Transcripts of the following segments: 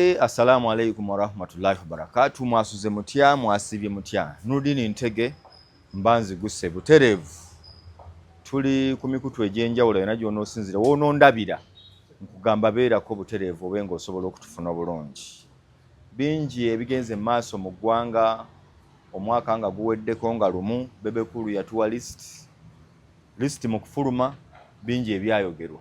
Assalamu alaikum warahmatullahi wabarakatuh. Mwasuze mutya, mwasibye mutya. Nudini Ntege, mbanzi guse buterevu. Tuli ku mikutu egy'enjawulo era gy'onoosinzira w'onoondabira nkugamba beerako buterevu obe ng'osobola okutufuna obulungi. Bingi ebigenze mu maaso mu ggwanga, omwaka nga guweddeko nga lumu, Bebecool yatuwa lisiti mu kufuluma, bingi ebyayogerwa.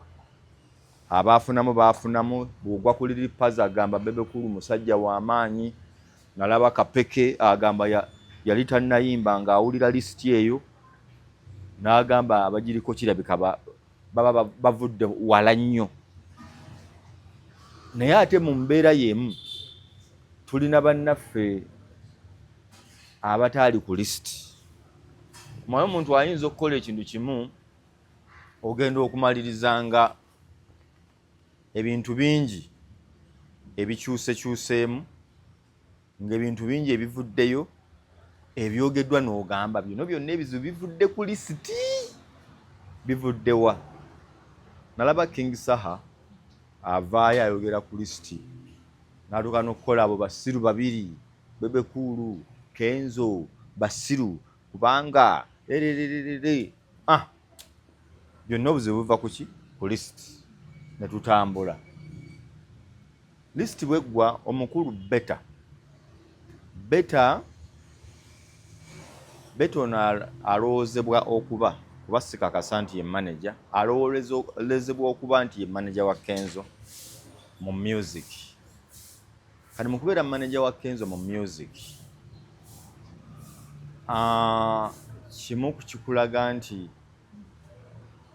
Abaafunamu baafunamu, bw'ogwa ku liripaza agamba Bebecool musajja w'amaanyi, nalaba Kapeke agamba yali tannayimba ng'awulira lisiti eyo, n'agamba abagiriko kirabika baba bavudde wala nnyo. Naye ate mu mbeera y'emu tulina bannaffe abataali ku lisiti. Mwaye omuntu ayinza okukola ekintu kimu, ogenda okumalirizanga ebintu bingi ebikyusekyuseemu, ng'ebintu bingi ebivuddeyo ebyogeddwa n'ogamba bino byonna ebizibu bivudde ku lisiti. Bivudde wa? Nalaba King Saha avaayo ayogera ku lisiti, n'atuuka n'okukola abo basiru babiri, Bebecool, Kenzo, basiru, kubanga byonna obuzibu buva ku ki? Ku lisiti. Ne tutambula. Lisiti bweggwa omukulu Beta ono alowoozebwa okuba sikakasa nti ye manager, alowoozebwa okuba nti ye manager wa Kenzo mu music. Kati mu kubeera manager wa Kenzo mu music, kimu ku kikulaga nti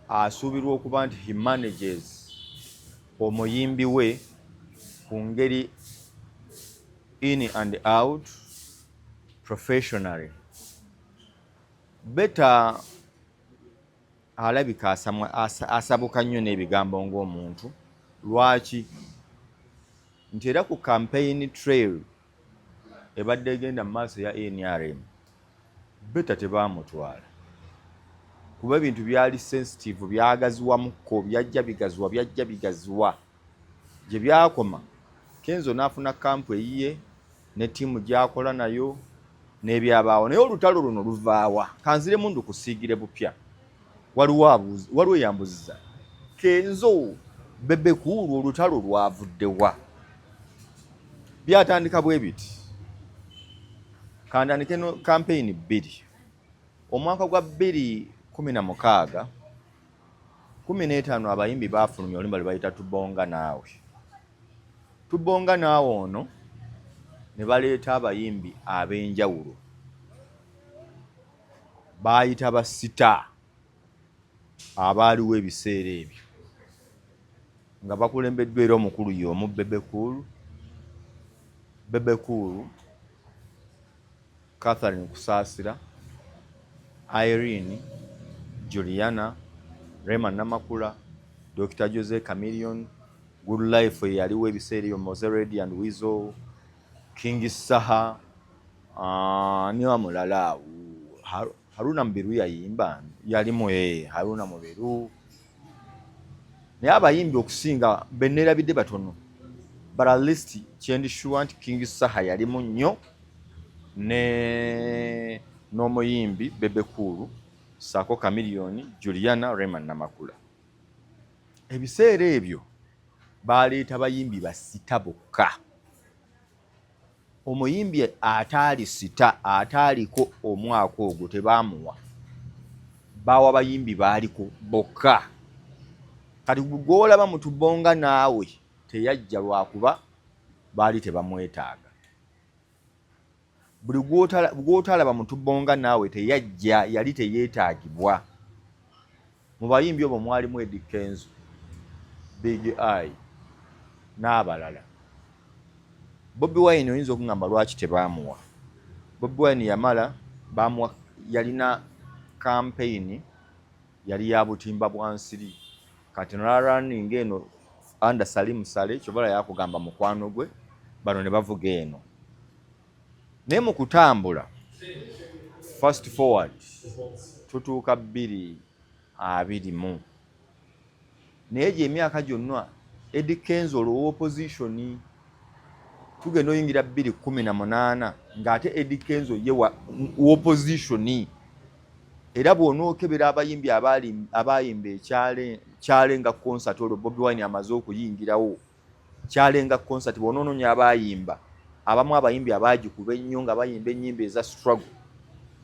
asuubirwa okuba nti he manages omuyimbi we ku ngeri in and out professionally. Beta alabika asabuka nnyo n'ebigambo ng'omuntu. Lwaki? Nti era ku campaign trail ebadde egenda mu maaso ya NRM, Beta tebaamutwala kuba ebintu byali sensitive, byagaziwamukko, byajja bigaziwa. Gye byakoma, Kenzo n'afuna kampu eyiye ne ttiimu gy'akola nayo n'ebyabaawo. Naye olutalo luno luvaawa? Kanziremu ndukusiigire bupya. Waliwo eyambuziza, Kenzo, Bebecool olutalo lwavudde wa? Byatandika bwe biti. Kandandike no campaign 2. Omwaka gwa 2016, 15 abayimbi baafulumya olumba lwe bayita Tubonga Naawe. Tubonga Naawe ono ne baleeta abayimbi ab'enjawulo. Baayita basita abaaliwo ebiseera ebyo, nga bakulembeddwa era omukulu y'omu Bebecool, Catherine Kusaasira, Irene, Juliana, Rema Namakula, Dr. Jose Chameleon, Good Life yaliwo ebiseera ebyo, Mozeredi and Weasel, King Saha, niwa mulala Haruna Mubiru yayimba, yalimu Haruna Mubiru. Naye abayimbi okusinga benneerabidde batono, bara list kyendishuwa nti King Saha yalimu nnyo n'omuyimbi Bebecool, Sako Chameleon, Juliana, Rema Namakula. Ebiseera ebyo baleeta bayimbi basita bokka. Omuyimbi ataali sita, ataaliko omwaka ogwo tebaamuwa, bawa bayimbi baaliko bokka. Kati gw'olaba mu Tubonga Naawe teyajja lwakuba baali tebamwetaaga. Buli gw'otalaba mu Tubonga Naawe teyajja, yali teyeetaagibwa. Mu bayimbi obwo mwalimu Eddie Kenzo, Big Eye n'abalala. Bobi Wine oyinza okungamba lwaki tebaamuwa. Bobi Wine yamala baamuwa, yalina campaign yali ya butimba bwa nsiri. Kati nalaraninga eno under Salim Sale, kyobala yakugamba mukwano gwe, bano ne bavuga eno. Naye mu kutambula, fast forward, tutuuka 2021. Naye gye emyaka gyonna Eddie Kenzo olwo opposition tugenda oyingira 2018 ng'ate Eddie Kenzo ye wa opposition era bw'onookebera abayimbi abayimba ekyale nga concert olwo Bobi Wine amaze okuyingirawo kyale nga concert bw'onoononya abayimba abamu abayimbi abaagikuba ennyo nga bayimba ennyimba eza struggle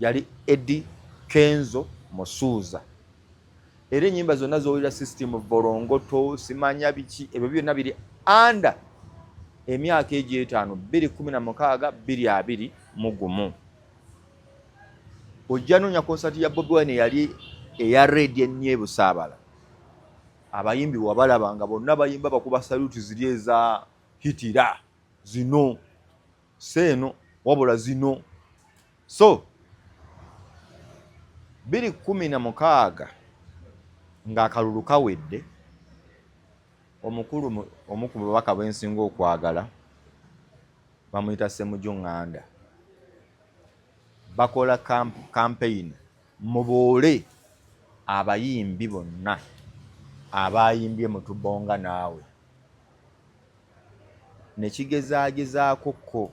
yali Eddie Kenzo Musuuza. Era ennyimba zonna z'owulira system Borongoto simanya biki ebyo byonna biri under emyaka egy'etaano 2016 2021. Ojja noonya concert ya Bobi Wine yali eya Red ennyo ebusaabala. Abayimbi wabalabanga bonna bayimba bakuba saluti ziri eza hitira zino seeno wabula zino. So 2016 ng'akalulu kawedde omu ku babaka bwensinga okwagala bamuyita Ssemujjuŋŋanda bakola campaign muboole abayimbi bonna abayimbye mu Tubonga naawe ne kigezaagezaako ko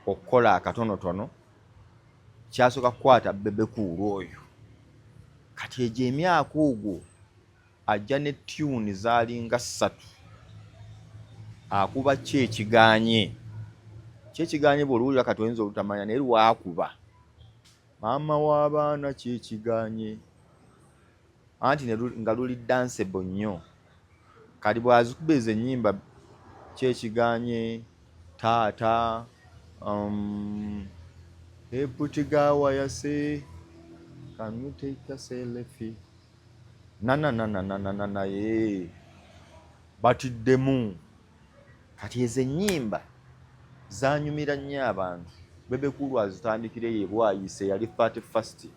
okukola akatonotono kyasooka kukwata Bebecool oyo kati egyo emyaka ogwo ajja ne tune zaalinga 3 akuba kyekiganye bw'oluwulira kati oyinza olutamanya naye lwakuba maama w'abaana kyekiganye anti nga luli danceable nnyo kati bw'azikuba ezo ennyimba kyekiganye taata eputigawa yase can you take a selfie na ye batiddemu kati ezo ennyimba zanyumira nnyo abantu. Bebecool azitandikire ye bwayise yali 31st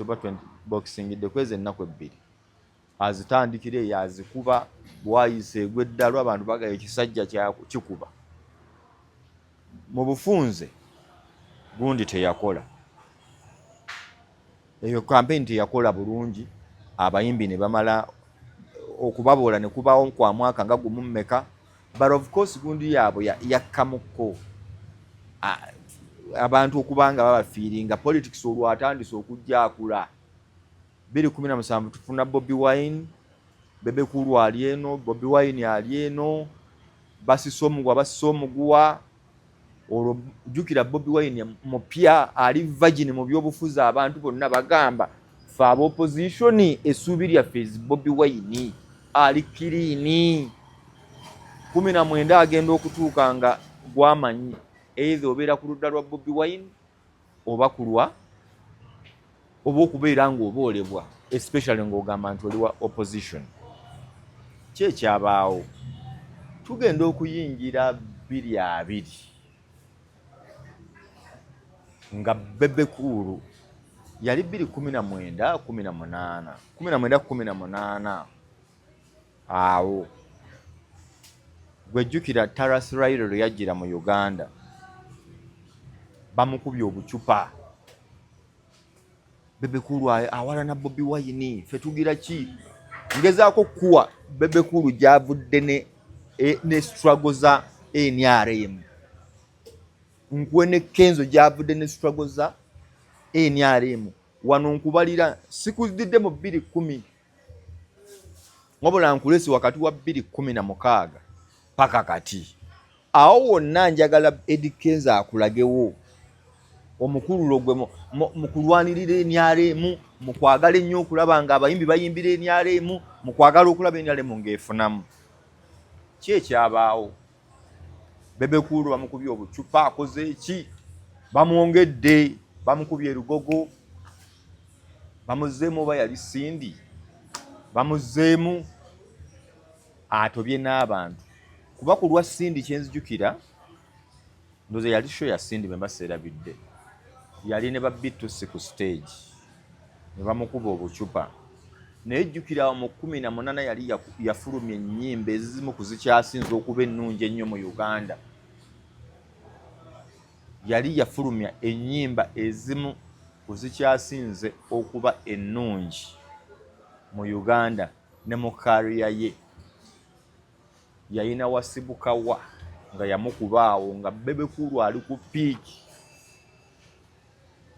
oba 20 boxing de kweze ennaku ebbiri azitandikire yazikuba bwayise egweddalo abantu bagaye ekisajja kikuba mu bufunze gundi teyakola eyo campaign teyakola bulungi abayimbi ne bamala okubaboola ne kubawo kwa mwaka nga gumu mmeka but of course gundi yaabwe yakkamuko abantu okubanga babafiiringa politics olwo atandise okujja akula 2017 tufuna Bobi Wine Bebecool ali eno Bobi Wine ali eno basisa omuguwa olwo jjukira Bobi Wine mupya ali virgin mu byobufuzi abantu bonna bagamba fa opposition esuubiri lyaffe Bobi Wine ali kiriini 19 agenda okutuuka nga gwamanyi either obeera ku ludda lwa Bobi Wine oba kulwa oba okubeera ng'oboolebwa especially ng'ogamba nti oli wa opposition. Kyekyabaawo tugenda okuyingira 2020 nga Bebecool yali 2019 awo gwejjukira Taras Raila lwe yajjira mu Uganda bamukubye obucupa Bebecool awalana Bobi Wine ffe tugira ki ngezaako kuwa Bebecool gyavudde ne struggle za NRM nkuwe ne Kenzo gyavudde ne struggle za NRM wano nkubalira sikuzidde mu 2010 wabula nkulesi wakati wa 2016 paka kati awo wonna njagala Eddie Kenzo akulagewo omukululo gwe mu kulwanirira NRM mu kwagala ennyo okulaba nga abayimbi bayimbira NRM mu kwagala okulaba NRM ng'efunamu kyekyabaawo Bebecool bamukubye obucupa akoze eki bamwongedde bamukubye erugogo bamuzeemu oba yali sindi bamuzeemu atobye n'abantu kuba ku lwa sindi kyenzijukira ndoze yali show ya sindi bwe mbaseerabidde yali ne babitusi ku stage ne bamukuba obucupa naye jjukira mu 18 yali yafulumya ennyimba ezimu kuzikyasinza okuba ennungi ennyo mu Uganda yali yafulumya ennyimba ezimu kuzikyasinze okuba ennungi mu Uganda ne mu kariya ye yayina wasibuka wa nga yamukubaawo nga Bebecool ali ku piiki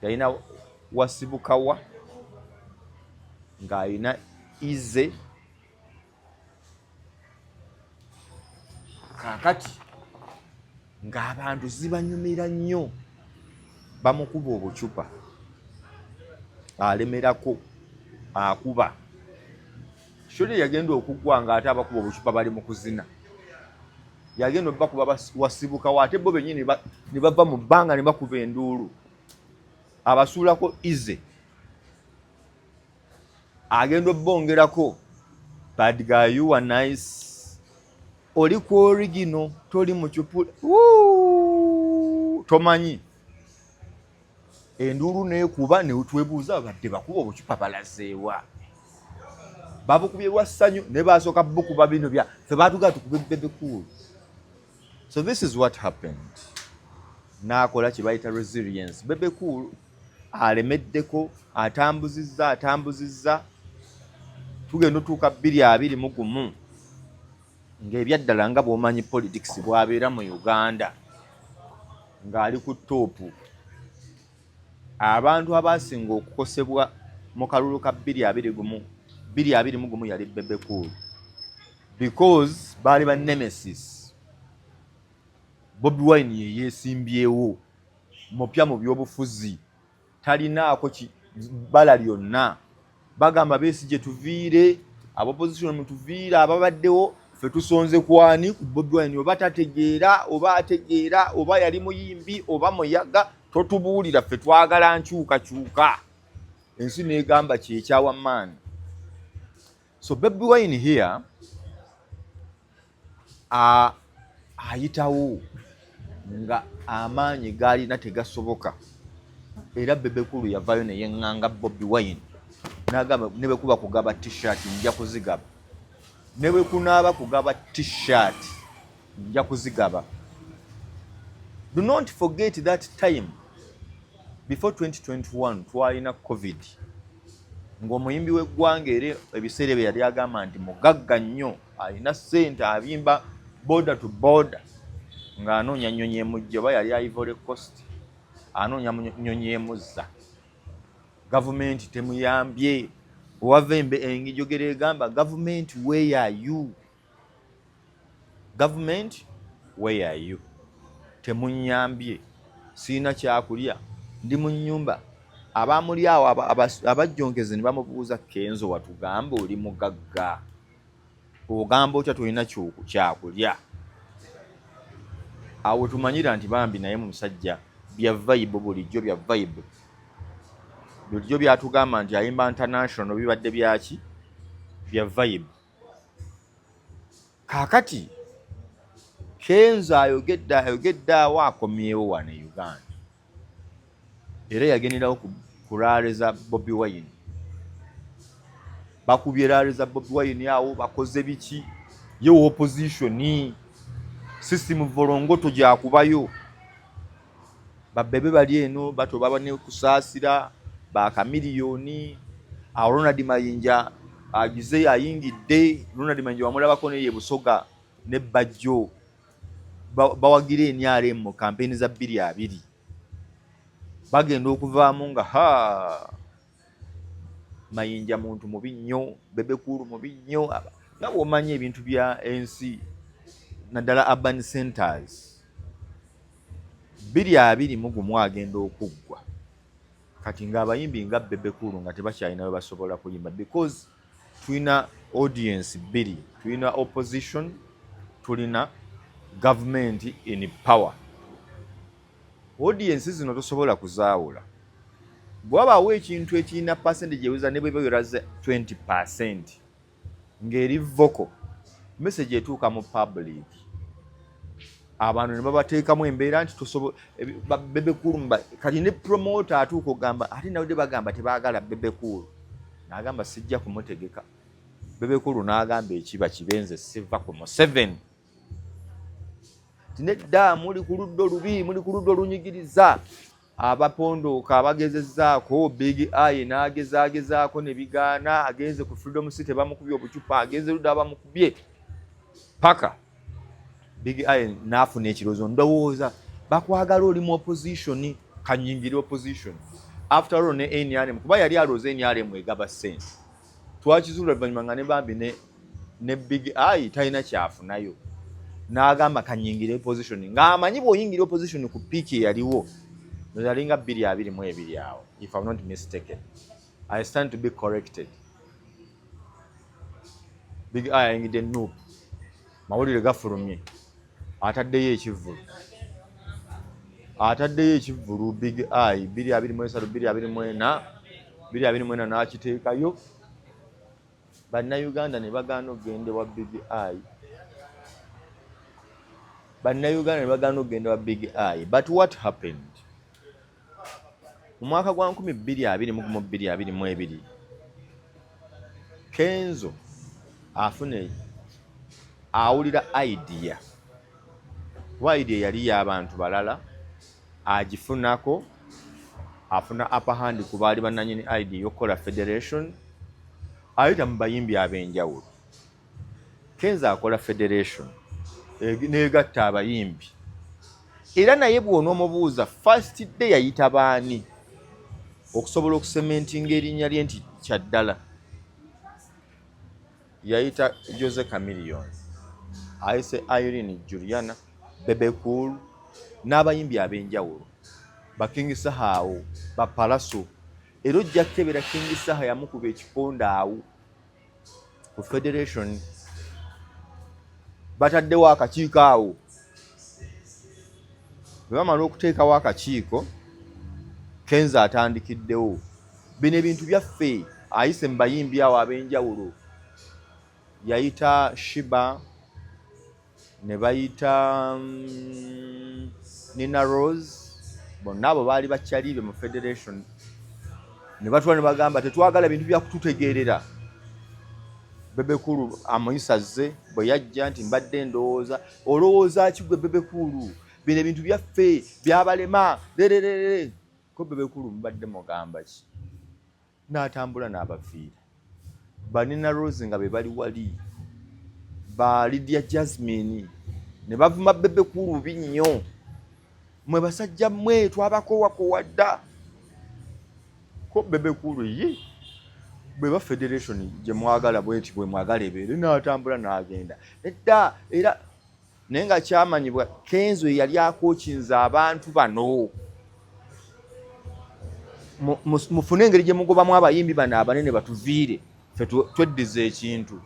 yalina wasibukawa ng'alina ize kaakati ng'abantu zibanyumira nnyo bamukuba obucupa alemerako akuba shuli yagenda okugwa ng'ate abakuba obucupa bali mu kuzina yagenda bakuba wasibukawo ate bo bennyini ne bava mu bbanga ne bakuba enduulu abasuulako ize agenda obbongerako bad guy you are nice oli ku original toli mu kipula tomanyi enduulu neekuba ne twebuuza badde bakuba obucupa balazeewa babukubye lwa ssanyu ne basooka bukuba bino bya ffe baatugaa tukube Bebecool. So this is what happened. N'akola kye bayita resilience. Bebecool alemeddeko atambuzizza tugenda otuuka 2021 ng'ebyaddala nga bw'omanyi politics bwabeera mu Uganda ng'ali ku toopu. Abantu abasinga okukosebwa mu kalulu ka 2021 yali Bebecool because baali ba nemesis. Bobi Wine ye yeesimbyewo mupya mu by'obufuzi talinaako bala lyonna bagamba Besigye tuviire abopposition mutuviire ababaddewo ffe tusonze kwani ku Bobi Wine oba tategeera oba ategeera oba yali muyimbi oba muyaga totubuulira ffe twagala nkyukakyuka ensi neegamba kyekyawa maani. So Bobi Wine here ayitawo nga amaanyi gaalina tegasoboka era Bebecool yavaayo ne yeŋŋanga Bobi Wine n'agamba ne bwe kuba kugaba t-shirt nja kuzigaba ne bwe kunaaba kugaba t-shirt nja kuzigaba. Do not forget that time before 2021 twalina COVID ng'omuyimbi w'eggwanga era ebiseera bye yali agamba nti mugagga nnyo alina ssente abimba border to border ng'anoonya nnyonyi emujja oba yali Ivory Coast anoonya nnyonyi emuzza. Gavumenti temuyambye owava enjogera egamba government where are you, government where are you. Temunyambye siina kyakulya ndi mu nnyumba abamuli awo abajjonkeze ne bamubuuza Kenzo watugamba oli mugagga ogamba otya tulina kyakulya awo tumanyira nti bambi naye musajja bya vibe bulijjo bya vibe bulijjo byatugamba nti ayimba international bibadde byaki bya vibe. Kaakati Kenzo ayogedde awo akomyewo wano e Uganda era yagenderawo ku rallies za Bobi Wine bakubye rallies za Bobi Wine awo bakoze biki ye opposition system volongoto gyakubayo babebe bali eno bato baba ne kusaasira bakamiliyoni awo Ronald Mayinja agize ayingidde Ronald Mayinja wamulabako ne ye Busoga ne Bajjo bawagire enyale mu kampeni za 2020 bagenda okuvaamu nga Mayinja muntu mubi nnyo Bebecool mubi nnyo nga bw'omanyi ebintu bya ensi naddala urban centers 2021 agenda okuggwa kati ng'abayimbi nga Bebecool nga tebakyalina we basobola kuyimba because tulina audience bbiri, tulina opposition, tulina government in power. Audience zino tosobola kuzaawula. Bw'abaawo ekintu ekirina percentage eweza ne bwebaweraze 20% ng'eri vocal message etuuka mu public abantu ne babateekamu embeera nti Bebecool kati ne promoter atuuka ogamba ate nawudde bagamba tebaagala Bebecool n'agamba sijja kumutegeka. Bebecool n'agamba ekiba kibenze siva ku 7 tinedda muli ku ludda olubi muli ku ludda olunyigiriza abapondooka abagezezzaako Big Eye n'agezaagezaako ne bigaana agenze ku Freedom City bamukubye obucupa agenze ludda abamukubye paka Big Eye n'afuna ekirozo ndowooza bakwagala oli mu opposition kanyingire opposition after all ne NRM kuba yali aloze NRM egaba ssente twakizula oluvannyuma nga ne bambi ne Big Eye talina kyafunayo n'agamba kanyingire opposition ng'amanyi bw'oyingira opposition ku piiki eyaliwo yalinga 222 awo if I'm not mistaken. I stand to be corrected. Big Eye ayingidde Nuupu mawulire gafulumye ataddeyo ekivvulu Big Eye 223 224 n'akiteekayo bannayuganda ne bagaana okugenda wa Big Eye Big Eye. But what happened? Mu mwaka gwa 2022 Kenzo awulira idea yali y'abantu balala agifunako afuna upper hand ku baali bannanyini idea y'okukola federation ayita mu bayimbi ab'enjawulo. Kenzo akola federation n'egatta abayimbi era naye bw'onoomubuuza first day yayita baani okusobola okusementinga erinnya lye nti kyaddala yayita Jose Chameleon ayise Irene Juliana Bebecool n'abayimbi ab'enjawulo bakingi Sahaawo bapalaso era ojja kukebera Kingi Saha yamukuba ekikonda awo ku federation bataddewo akakiiko awo bwe bamala okuteekawo akakiiko Kenzo atandikiddewo bino ebintu byaffe ayise mu bayimbi awo ab'enjawulo yayita Shiba ne bayita Nina Rose bonna abo baali bakyaliibe mu federation ne batwala ne bagamba tetwagala bintu bya kututegeerera. Bebecool amuyisazze bwe yajja nti mbadde ndowooza olowooza ki gwe Bebecool bino ebintu byaffe byabalema lererere ko Bebecool mbadde mugamba ki n'atambula n'abafiira Banina Rose nga be bali wali ba Lydia Jasmine ne bavuma Bebecool binnyo mwe basajja mmwe twabakowakowadda ko Bebecool ye bwe ba federation gye mwagala bweti bwe mwagala ebeere n'atambula n'agenda edda era naye nga kyamanyibwa Kenzo yali akookinza abantu bano mufune engeri gye mugobamu abayimbi bano abanene batuviire ffe tweddiza ekintu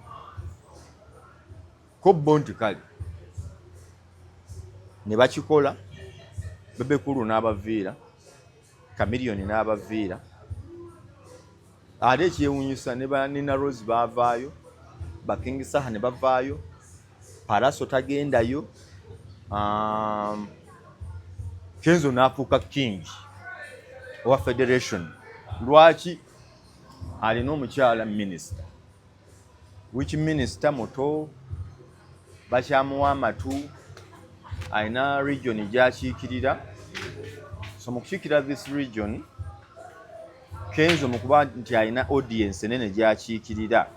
ko bo nti kale ne bakikola Bebecool n'abaviira Chameleon n'abaviira ate ekyewuunyisa ne Banina Rose baavaayo Kingi Saha ne bavaayo Palaso tagendayo Kenzo n'afuuka king wa federation. Lwaki? Alina omukyala minister which minister muto bakyamuwa amatu alina region gy'akiikirira so mu kukiikirira this region Kenzo mu kuba nti alina audience enene gy'akiikirira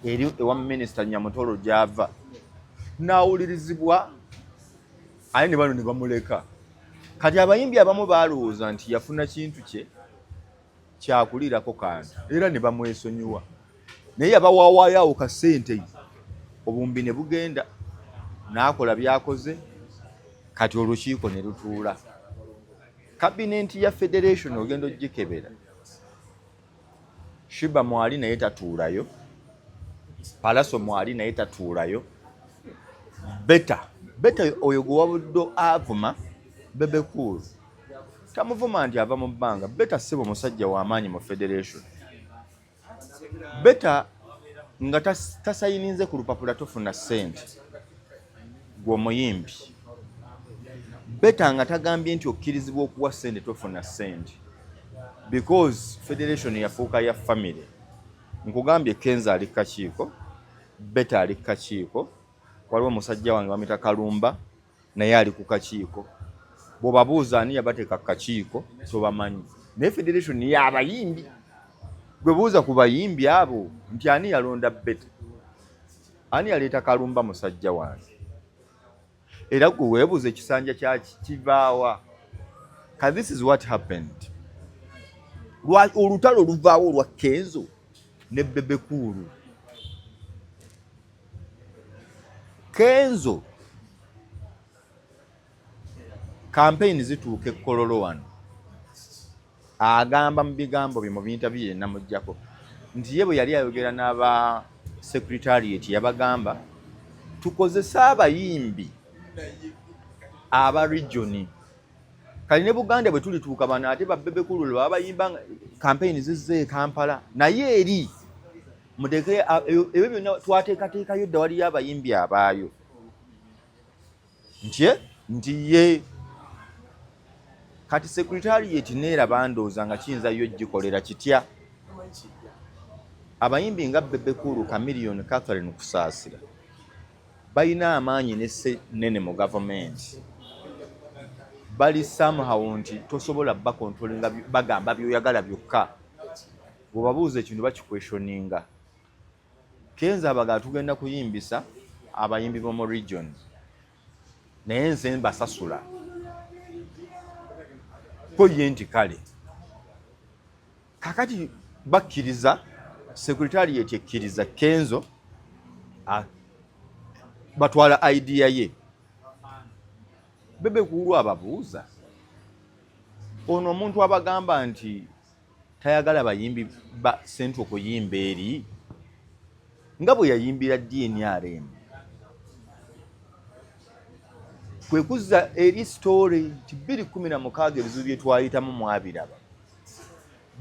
eri ewa minisita Nyamutolo gy'ava n'awulirizibwa ate ne bano ne bamuleka kati abayimbi abamu baalowooza nti yafuna kintu kye kyakulirako kantu era ne bamwesonyiwa naye yabawaawaayo awo ka ssente obumbi ne bugenda n'akola byakoze kati olukiiko ne lutuula kabinenti ya federation ogenda ogikebera Shiba mwali naye tatuulayo Palaso mwali naye tatuulayo beta oyo gwe wabuddo avuma Bebecool tamuvuma nti ava mu bbanga beta ssebo musajja w'amaanyi mu federation beta nga tasayininze ku lupapula tofuna ssente gw'omuyimbi beta nga tagambye nti okkirizibwa okuwa ssente tofuna ssente because federation yafuuka ya family. Nkugambye Kenzo ali kakiiko beta ali kakiiko waliwo musajja wange bamita Kalumba naye ali ku kakiiko bw'obabuuza ani yabateeka kakiiko tobamanyi naye federation y'abayimbi gwe buuza ku bayimbi abo nti ani yalonda beta ani yaleeta Kalumba musajja wange era gwe weebuuza ekisanja kya kivaawa. This is what happened. Olutalo oluvaawo olwa Kenzo ne Bebecool. Kenzo campaign zituuka Kololo wano agamba mu bigambo bye mu bintabye namujjako nti ye bwe yali ayogera n'aba secretariat yabagamba tukozesa abayimbi aba region kali ne Buganda bwe tulituuka bano ate ba Bebecool baba bayimba campaign zizze Kampala naye eri mudeke ebyo byonna twateekateekayo dda waliyo abayimbi abaayo nti ye kati secretariat neeraba ndowooza nga kiyinza yo gikolera kitya abayimbi nga Bebecool Chameleon Catherine kusaasira balina amaanyi nesse nene mu gavumenti bali somehow nti tosobola bakontrolinga bagamba byoyagala byokka bwebabuuza ekintu bakikweshoninga. Kenzo abaga tugenda kuyimbisa abayimbi bo mu region naye nze mbasasula ko ye nti kale kakati bakkiriza secretariat ekkiriza Kenzo batwala idea ye Bebecool ababuuza ono omuntu abagamba nti tayagala bayimbi ba Central kuyimba eri nga bwe yayimbira DNRM kwe kuzza eri story nti 2016 ebizibu bye twayitamu mwabiraba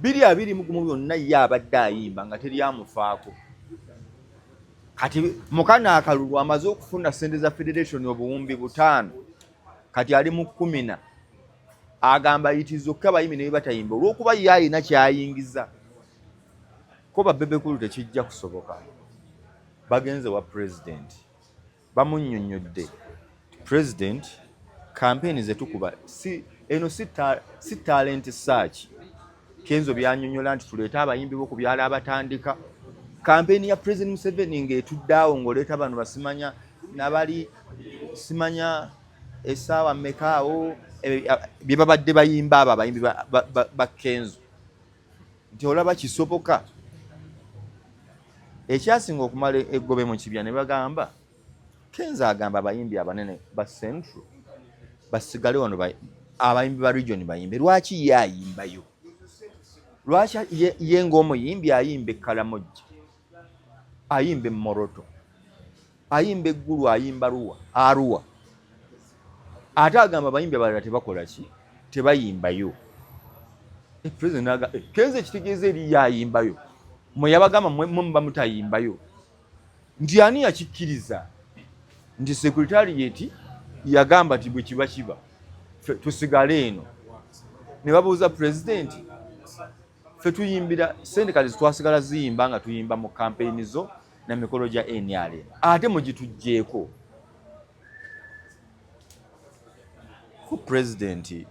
2021 byonna ye abadde ayimba nga teryamufaako kati mukana akalulu amaze okufuna ssente za federation obuwumbi 5 kati ali mu 10 agamba itizo kabayimbi ne batayimba olwokuba ye ayina kyayingiza ko ba Bebecool tekijja kusoboka. Bagenze wa president bamunnyonnyodde president campaign zetukuba eno si talent search. Kenzo byanyonyola nti tuleeta abayimbi bo ku byala abatandika campaign ya President Museveni ng'etuddawo ng'oleeta abantu basimanya nabali simanya esaawa mmekaawo bye babadde bayimba abo abayimbi ba Kenzo nti olaba kisoboka. Ekyasinga okumala eggobe mu kibya ne bagamba Kenzo agamba abayimbi abanene ba Central basigale wano abayimbi ba region bayimbe. Lwaki ye ayimbayo? Lwaki ye ng'omuyimbi ayimba Kalamoja, ayimba Moroto, ayimba Eggulu, ayimba Arua, ate agamba abayimbi abalala tebakola ki? Tebayimbayo. President aga Kenzo ekitegeeza eri yayimbayo mwe yabagamba mwe mutayimbayo nti ani yakikkiriza nti secretariat yagamba nti bwe kiba tusigale eno ne babuuza president fe tuyimbira sendikali twasigala ziyimba nga tuyimba mu campaign zo na mikolo gya NRM ate mugitujjeeko ku president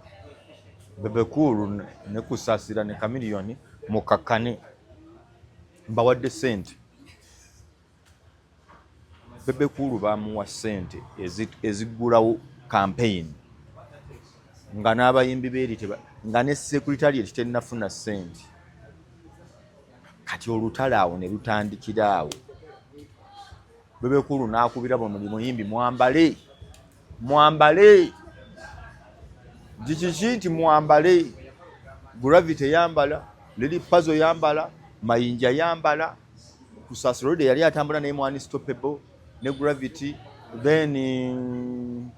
Bebecool ne kusaasira ne Chameleon mukakane mbawadde sente. Bebecool bamuwa sente ezigulawo campaign nga n'abayimbi beeri nga ne secretariat tennafuna sente. Kati olutalo awo ne lutandikira awo. Bebecool n'akubira buli muyimbi mwambale jikiki nti mwambale. Gravity yambala, Lily Puzzle yambala, Mayinja yambala, Kusasrode yali atambula ne Mwani Stoppable ne Gravity. Then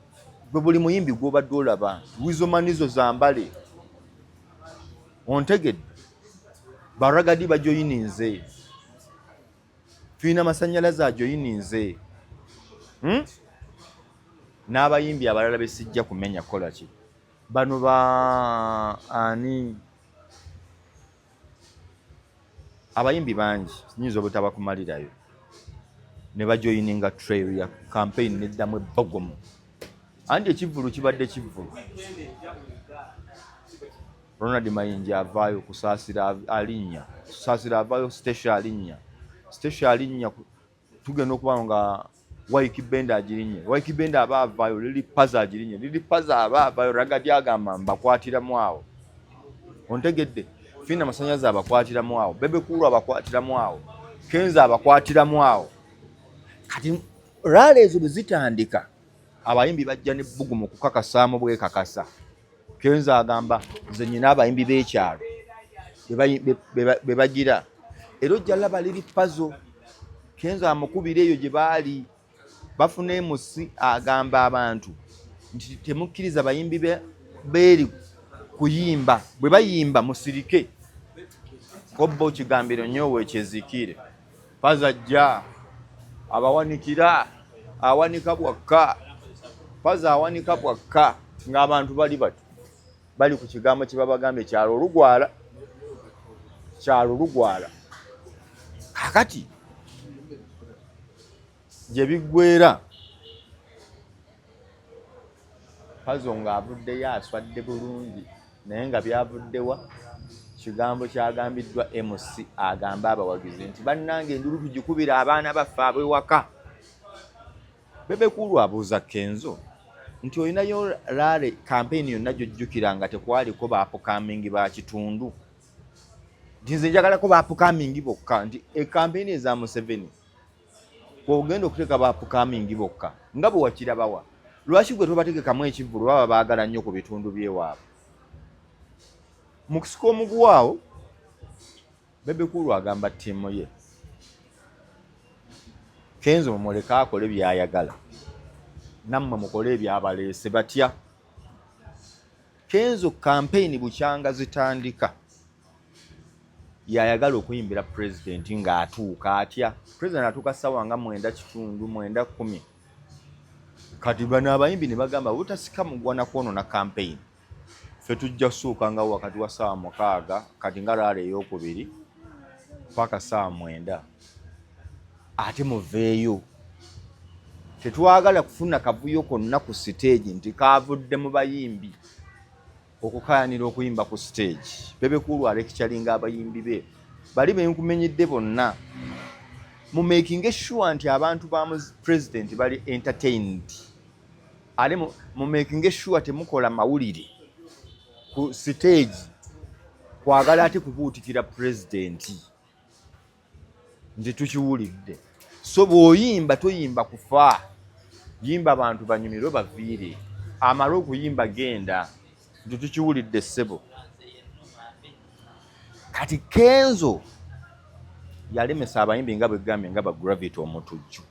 buli muyimbi gw'obadde olaba wizomanizo zambale ontegedde baragadi bajoyininze fiina masanyalaze ajoyininze n'abayimbi abalala besijja kumenya kola ki bano ba ani abayimbi bangi nyinza obutaba kumalirayo ne bajoyininga trail ya campaign neddamu ebbogomu andi ekivulu kibadde kivulu. Ronald Mayinja avaayo kusaasira alinnya avaayo station alinnya tugenda okuba nga Waikibenda agirinye Waikibenda abaavayo lili paza agirinye lili paza abaavayo ragati agamba mbakwatiramu awo ontegedde fina masanyazi abakwatiramu awo Bebecool abakwatiramu awo Kenzo abakwatiramu awo kati rally ezo bezitandika abayimbi bajja ne bbugumu kukakasaamu bwekakasa Kenzo agamba nze nyina abayimbi b'ekyalo bebagira era ojja laba liri pazo Kenzo amukubira eyo gye baali bafuna emusi agamba abantu nti temukkiriza bayimbi beeri kuyimba bwe bayimba musirike kobbo kigambiro nnyo wekyezikire pazajja abawanikira awanika bwakka paza awanika bwakka ng'abantu bali ku kigambo kye babagambye kyalo olugwala kakati gye biggweera pazo ng'avuddeyo aswadde bulungi naye nga byavuddewa kigambo kyagambiddwa MC agamba abawagizi nti bannange endulu tugikubira abaana baffe ab'ewaka Bebecool abuuza Kenzo nti olinayo rally campaign yonna gyojjukira nga tekwaliko baapukamingi ba kitundu nti nze njagalako baapukamingi bokka nti campaign eza Museveni bw'ogenda okuteeka baapukamingi bokka nga bwe wakirabawa lwaki gwe tobategekamu ekivvulu baba baagala nnyo ku bitundu by'ewaabwe mu kusika omuguwaawo Bebecool agamba ttiimu ye Kenzo mumuleke akole byayagala nammwe mukole ebyabaleese batya Kenzo campaign bukyanga zitandika yayagala okuyimbira president ng'atuuka atya president atuuka ssaawa nga 9:10 kati bano abayimbi ne bagamba butasika mugwana kwonona campaign ffe tujja kusooka nga wakati wa ssaawa 6 kati nga rally ey'okubiri paka ssaawa 9 ate muveeyo tetwagala kufuna kavuyo konna ku stage nti kavudde mu bayimbi okukayanira okuyimba ku stage Bebecool alekikyalinga abayimbi be bali benkumenyedde bonna mu making sure nti abantu ba president bali entertained ale mu making sure temukola mawulire ku stage kwagala ate kubuutikira president nti tukiwulidde so bw'oyimba toyimba kufa yimba abantu banyumirwe baviire amala okuyimba genda nti tukiwulidde ssebo kati Kenzo yalemesa abayimbi nga bwegambye nga bagravity omutujju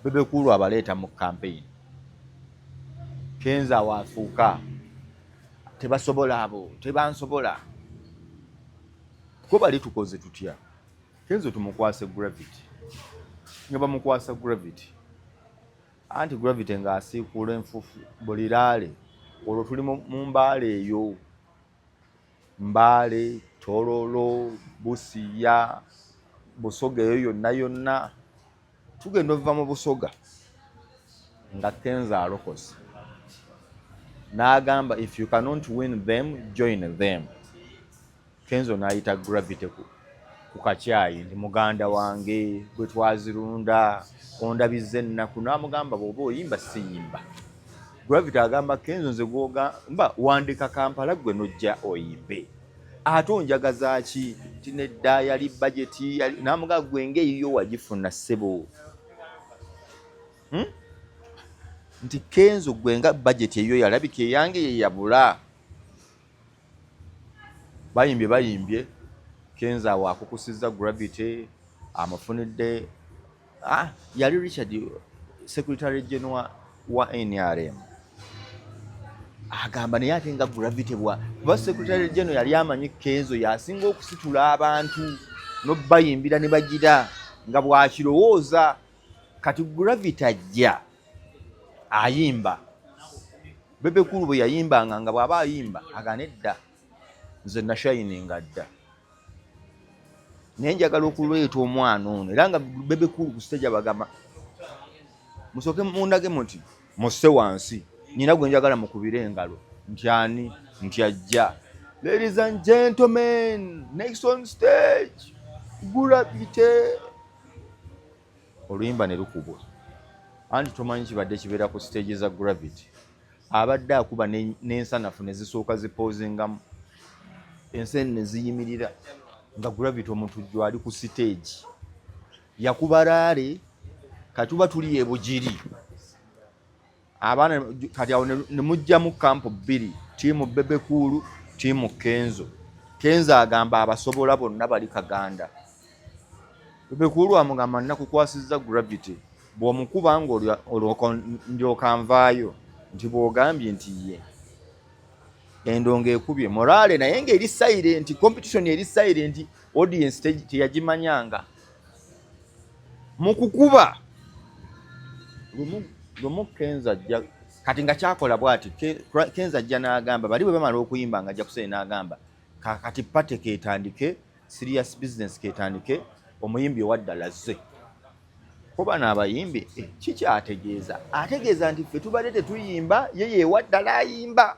Bebecool abaleeta mu campaign Kenzo awaafuuka tebasobola abo tebansobola ko bali tukoze tutya Kenzo tumukwase gravity nga bamukwasa gravity anti gravity ng'asiikuula enfufu buli raale olwo tuli mu mbaale eyo Mbale Tororo Busiya Busoga eyo yonna tugenda ova mu Busoga nga Kenzo alokose n'agamba if you cannot win them join them Kenzo n'ayita gravity ku kakyayi nti muganda wange gwe twazirunda ondabizza ennaku n'amugamba bw'oba oyimba siyimba gravity agamba Kenzo nze gwogamba wandika Kampala gwe nojja oyimbe ate onjagaza ki nti nedda yali budgeti n'amugamba gwe ng'eyiyo wagifuna ssebo nti Kenzo gwe nga budgeti eyo yalabika eyange ye yabula bayimbye Kenzo awo akukusizza gravity amufunidde yali Richard Secretary General wa NRM agamba naye ate nga gravity kuba Secretary General yali amanyi Kenzo yasinga okusitula abantu n'obayimbira ne bagira nga bw'akirowooza kati gravity ajja ayimba Bebecool bwe yayimbanga nga bw'aba ayimba agana edda nze nashayininga dda naye njagala okuleeta omwana ono era nga Bebecool ku stage abagamba musooke mundage muti musse wansi nina gwe njagala mukubire engalo nti ani nti ajja ladies and gentlemen next on stage Gravity oluyimba ne lukubwa anti tomanyi kibadde kibeera ku stage za gravity abadde akuba n'ensanafu ne zisooka zipozingamu enseni ne ziyimirira nga gravity omutujju ali ku stage yakuba laale katuba tuli ebugiri abaana kati awo ne mujjamu kampu bbiri tiimu Bebecool tiimu Kenzo agamba abasobola bonna bali Kaganda. Bebecool amugamba nakukwasizza gravity bw'omukuba nga ndyoka nvaayo nti bw'ogambye nti ye endongo ekubye morale naye ng'eri silent, competition eri silent, audience teyagimanyanga mu kukuba lumu Kenzo ajja kati nga kyakola bw'ati Kenzo ajja n'agamba bali bwe bamala okuyimba nga ajja kusere n'agamba kati pate ketandike, serious business ketandike, omuyimbi owaddala zze kuba n'abayimbi kikyategeeza ategeeza nti ffe tubadde tetuyimba ye waddala ayimba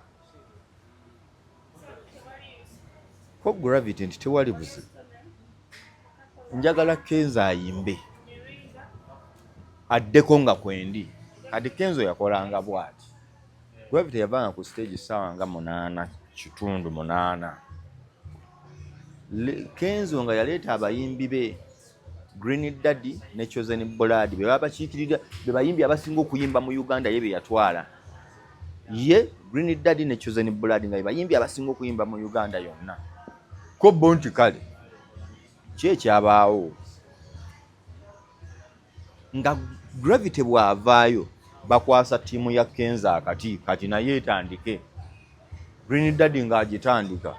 ko gravity nti tewali buzibu njagala Kenzo ayimbe addeko nga kwendi kati Kenzo yakolanga bw'ati gravity yavanga ku stage ssaawa nga 8:8 Kenzo nga yaleeta abayimbi be Green Daddy ne Chosen Blood be babakiikirira be bayimbi abasinga okuyimba mu Uganda ye be yatwala ye Green Daddy ne Chosen Blood nga be bayimbi abasinga okuyimba mu Uganda yonna ko bonti kale kyekyabaawo nga gravity bw'avaayo bakwasa tiimu ya Kenzo akati kati naye etandike Green Daddy ng'agitandika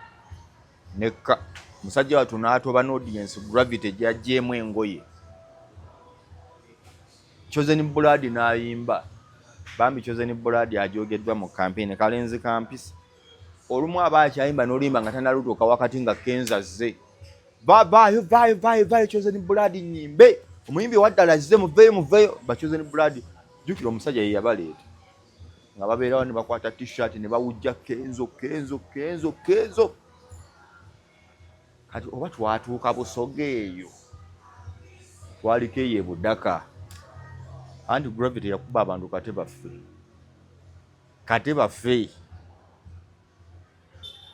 nekka musajja watu n'atoba n'audience gravity gy'aggyeemu engoye Chosen Blood n'ayimba bambi Chosen Blood ajogeddwa mu campaign kalenzi kampisi olumu aba akyayimba n'olimba nga tanalutuuka wakati nga Kenzo azze vaayo Chosen Blood nnyimbe omuyimbi waddala azze muveeyo ba Chosen Blood jjukira omusajja ye yabaleeta nga babeerawo ne bakwata t-shirt ne bawujja Kenzo kati oba twatuuka Busoga eyo twaliko eyo Budaka anti gravity yakuba abantu kate baffe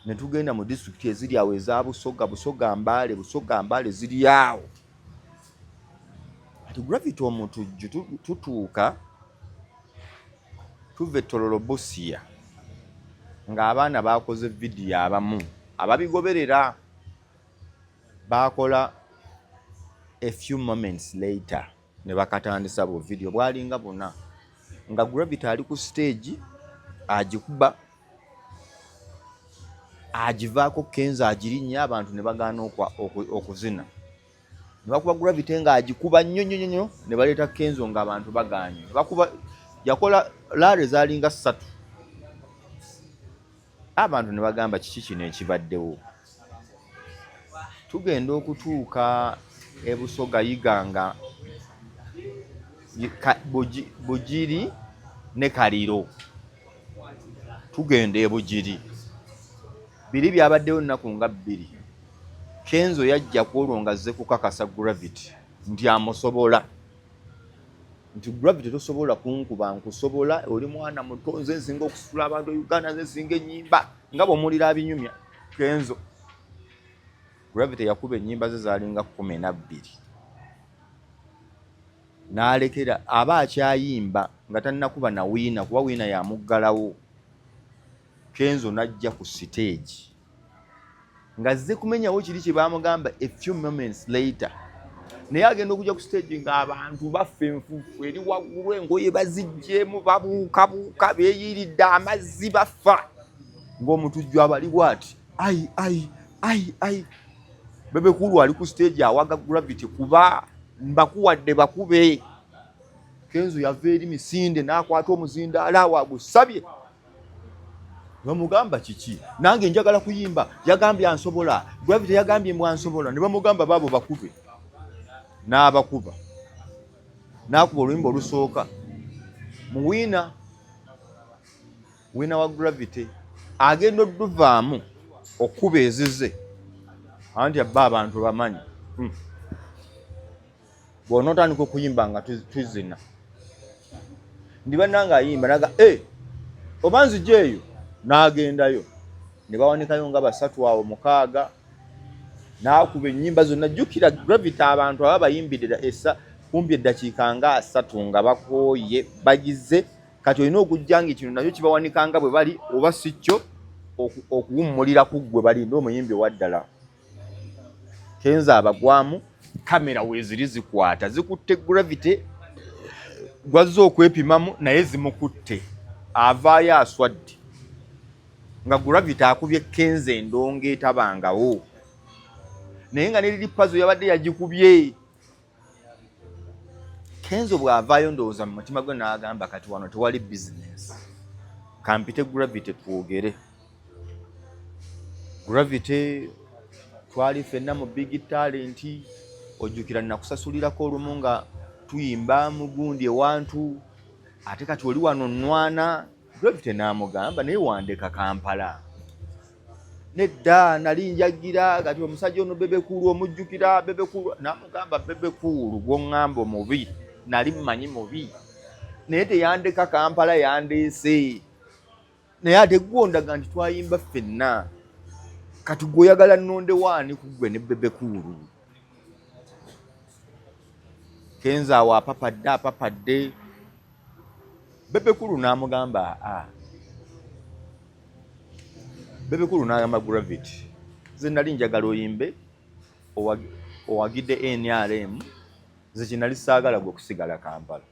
ne tugenda mu district eziri awo eza Busoga Mbale ziri awo kati gravity omutujju tutuuka tuve Tololobosia ng'abaana bakoze video abamu ababigoberera bakola a few moments later ne bakatandisa bu video bwalinga buna nga gravity ali ku stage agikuba agivaako Kenzo agirinnya abantu ne bagaana okuzina ne bakuba gravity nga agikuba nnyo ne baleeta Kenzo nga abantu bagaanye bakuba yakola laare zalinga 3 abantu ne bagamba kiki kino ekibaddewo tugenda okutuuka ebusoga yiganga Bugiri ne Kaliro tugenda ebugiri biri byabaddewo nnaku nga 2 Kenzo yajja kwolwo nga azze kukakasa gravity nti amusobola nti gravity tosobola kunkuba nkusobola oli mwana muto nze nsinga okusula abantu Uganda nze nsinga ennyimba nga bw'omulira abinyumya Kenzo gravity yakuba ennyimba ze zalinga 12 n'alekera aba akyayimba nga tannakuba na Wiina kuba Wiina yamuggalawo Kenzo n'ajja ku stage nga azze kumenyawo kiri kye baamugamba a few moments later naye agenda okujja ku stage ng'abantu baffe enfufu eri waggulu engoye baziggyemu babuukabuuka beeyiridde amazzi bafa ng'omutujju abali bw'ati ai Bebecool ali ku stage awaga gravity kuba mbakuwadde bakube Kenzo yava eri misinde n'akwata omuzindaala awo agusabye bamugamba kiki nange njagala kuyimba yagambye ansobola gravity yagambye mwansobola ne bamugamba baabo bakube n'abakuba n'akuba oluyimba olusooka mu Wiina wa gravity agenda odduvaamu okuba ezize anti abba abantu bamanyi bw'onootandika okuyimba nga tuzina ndiba nanga ayimba naga obanzi jeyo nagendayo ne bawanikayo nga basatu awo mukaaga nakuba ennyimba zonna jjukira Gravity abantu aba bayimbidde kumpi eddakiika nga 3 nga bakooye bagize kati olina okujjanga kino nakyo kibawanikanga bwe bali oba si kyo okuwummulira ku ggwe balinda omuyimbi owaddala. Kenzo abagwamu kamera weeziri zikwata zikutte Gravity gwazze okwepimamu naye zimukutte avaayo aswadde nga Gravity akubye Kenzo endongo etabangawo naye nga neriri pazo yabadde yagikubye. Kenzo bw'avaayo ndowooza mu mutima gwe n'agamba kati wano tewali bizinesi kampite Gravity twogere. Gravity twali ffenna mu big talent ojjukira nakusasulirako olumu nga tuyimba mugundi ewantu ate kati oli wano nnwana. Gravity n'amugamba naye wandeka Kampala. Nedda nali njagira kati omusajja ono Bebecool omujjukira Bebecool n'amugamba Bebecool gw'oŋŋamba omubi nali mmanyi mubi naye teyandeka Kampala yandeese naye ate gwondaga nti twayimba ffenna kati gweoyagala nnonde waani ku ggwe ne Bebecool. Kenzo awo apapadde Bebecool n'amugamba Bebecool n'agamba Gravity ze nali njagala oyimbe owagidde NRM ze kinali saagala gwe okusigala Kampala.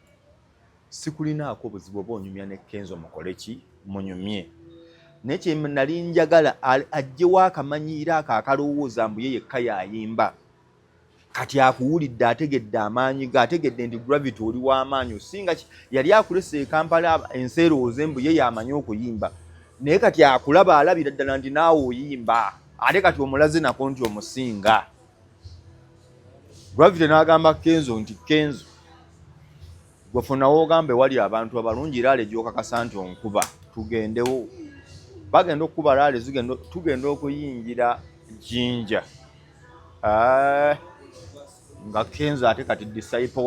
Sikulinaako obuzibu oba onyumya ne Kenzo mukoleki munyumye naye kye nali njagala ajjewo akamanyiiro ako akalowooza mbu ye yekka yayimba kati akuwulidde ategedde amaanyi ge ategedde nti Gravity oli w'amaanyi osinga yali akulese e Kampala enseerowooze mbu ye yamanyi okuyimba naye kati akulaba alabira ddala nti naawe oyimba ate kati omulaze nako nti omusinga. Gravity n'agamba Kenzo nti Kenzo gwefunawo ogambe wali abantu abalungi raale gy'okakasa nti onkuba tugendewo. Bagenda okukuba raale tugenda okuyingira Jinja. Nga Kenzo ate kati disciple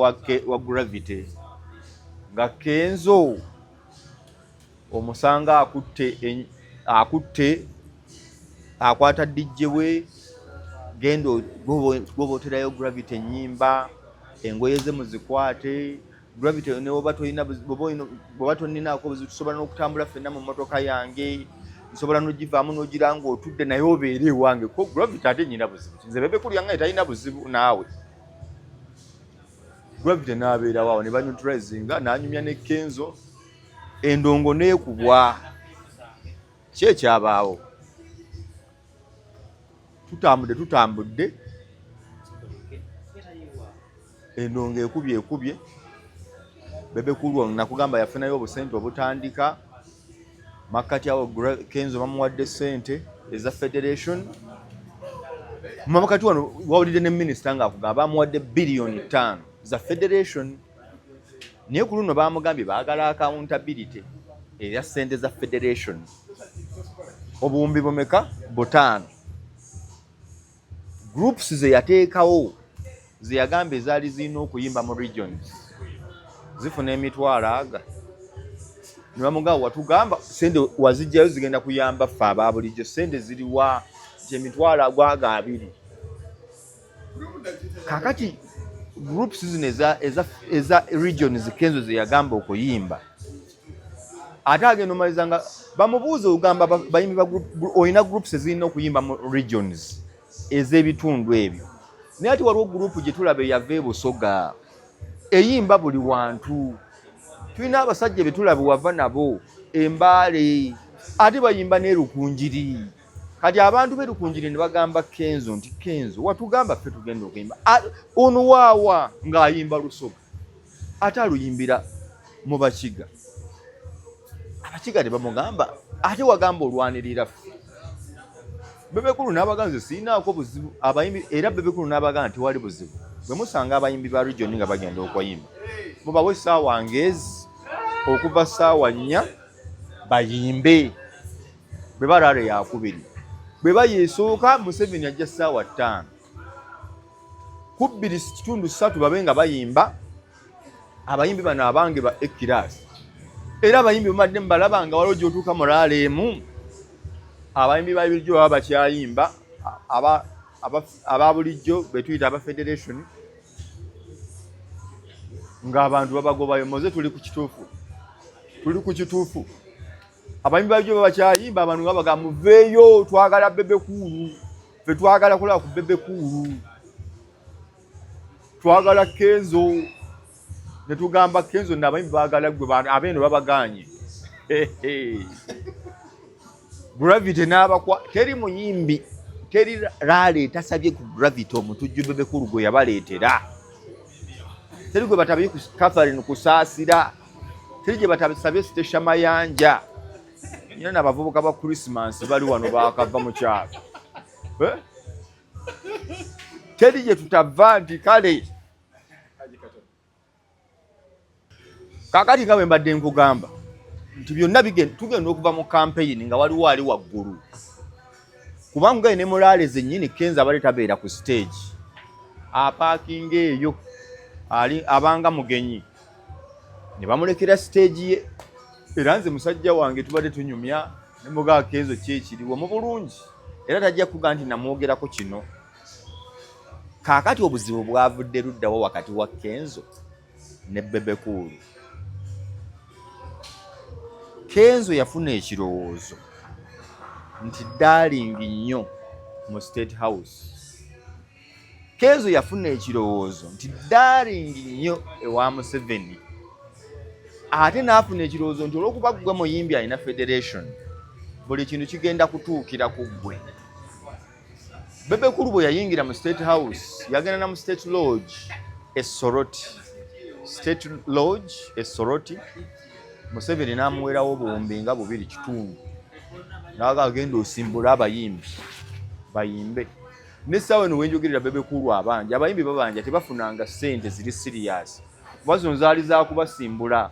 wa Gravity nga Kenzo omusanga akutte akwata DJ we gendo goboterayo Gravity ennyimba engoye ze muzikwate Gravity ne oba toninaako tusobola n'okutambula ffenna mu mmotoka yange nsobola n'ogivaamu n'ogiranga otudde naye obeere ewange ko Gravity ate nnyina buzibu nze Bebecool yange talina buzibu naawe. Gravity n'abeera waawo ne banyutrizinga n'anyumya ne Kenzo endongo neekubwa kyekyabaawo tutambudde endongo ekubye Bebecool nakugamba yafunayo obusente obutandika makkati awo Kenzo bamuwadde ssente eza federation mamakati wano wawulidde ne minisita ng'akugamba bamuwadde biliyoni 5 za federation naye ku luno bamugambye baagala accountability eya ssente za federation obuwumbi bumeka 5 groups ze yateekawo ze yagamba ezaali zirina okuyimba mu regions zifuna emitwalo aga ne bamugamba watugamba ssente wazijjayo zigenda kuyamba ffe aba bulijjo ssente ziriwa emitwalo agwaga 2 kakati groups zino eza regions Kenzo ze yagamba okuyimba ate agenda omaliza nga bamubuuza ogamba bayimbi ba olina groups ezirina okuyimba mu regions ez'ebitundu ebyo naye ati waliwo group gye tulaba eyava e Busoga eyimba buli wantu tulina abasajja be tulaba wava nabo Embaale ate bayimba ne Rukunjiri kati abantu be Rukunjiri ne bagamba Kenzo nti Kenzo watugamba ffe tugenda okuyimba ono waawa ng'ayimba Lusoga ate aluyimbira mu Bakiga Abakiga ne bamugamba ate wagamba olwanirira ffe Bebecool n'abaganze sirinaako buzibu abayimbi era Bebecool n'abagamba nti wali buzibu bwe musanga abayimbi ba region nga bagenda okuyimba mubawe essaawa ngezi okuva ssaawa 4 bayimbe bwe balaale yakubiri bwe bayeesooka Museveni ajja ssaawa 5 ku 2.3 babe nga bayimba abayimbi bano abange ba ekirasi era abayimbi bamadde mbalaba nga waliwo gy'otuuka mu Erimu abayimbi ba bulijjo baba bakyayimba aba bulijjo be tuyita aba federation ng'abantu babagobayo moze tuli ku kituufu abayimbi ba bulijjo baba bakyayimba abantu nga bagamba muveeyo twagala Bebecool fe twagala kulaba ku Bebecool twagala Kenzo ne tugamba Kenzo n'abayimbi baagala gwe abeeno babaganye Gravity n'abakwa teri muyimbi teri rally tasabye ku Gravity omutujju Bebecool gwe yabaleetera teri gwe batabye ku Catherine kusaasira teri gye batabye Station Mayanja nyina n'abavubuka ba Christmas bali wano baakava mu kyalo teri gye tutava nti kale kakati nga bwe mbadde nkugamba nti byonna tugenda okuva mu campaign nga waliwo ali waggulu kubanga ne morale zennyini Kenzo abali tabeera ku stage apaakinga eyo abanga mugenyi ne bamulekera stage ye era nze musajja wange tubadde tunyumya ne mugaa Kenzo kyekiriwo mu bulungi era tajja kuga nti namwogerako kino kaakati obuzibu bwavudde luddawo wakati wa Kenzo ne Bebecool. Kenzo yafuna ekirowoozo nti darling nnyo mu State House. Kenzo yafuna ekirowoozo nti darling nnyo ewa Museveni. Ate n'afuna ekirowoozo nti olw'okuba gwe muyimbi alina federation buli kintu kigenda kutuukira ku ggwe. Bebecool bwe yayingira mu State House yagenda na mu State Lodge Soroti. Museveni n'amuwerawo buwumbi nga 2.5 n'aga agenda osimbula abayimbi bayimbe. N'essaawa eno wenjogerera Bebecool abayimbi babanja tebafunanga ssente ziri serious kuba zino zaali zakubasimbula.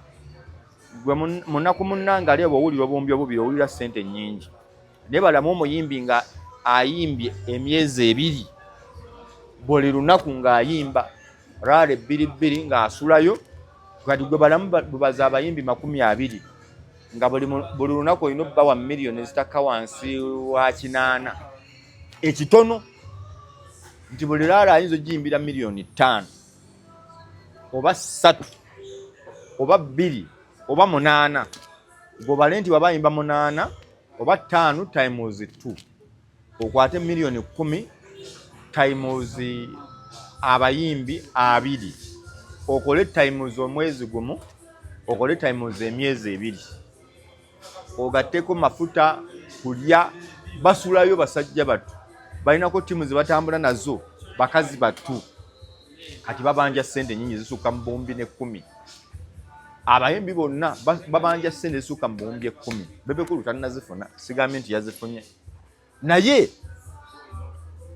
Gwe munaku munnanga ali bw'owulira bombi obubiri owulira ssente nnyingi naye balamu omuyimbi nga ayimbye emyezi 2 buli lunaku ng'ayimba rale 2 ng'asulayo kati gwe balamu bubaza abayimbi 20 nga buli lunaku olina obbawa miliyoni ezitakka wansi wa 8 ekitono nti buli rale ayinza ogiyimbira miliyoni 5 oba 3 oba 2 oba 8 gobale nti wabayimba 8 oba 5 times 2 okwate miliyoni 10 times abayimbi 2 okole times omwezi gumu okole times emyezi 2 ogatteko mafuta kulya basulayo basajja batu balinako timu ze batambula nazo bakazi batu kati babanja ssente nyingi zisuka mu 10,000 abayimbi bonna babanja ssente zisuka mu 10,000 Bebecool tanazifuna sigambye nti yazifunye naye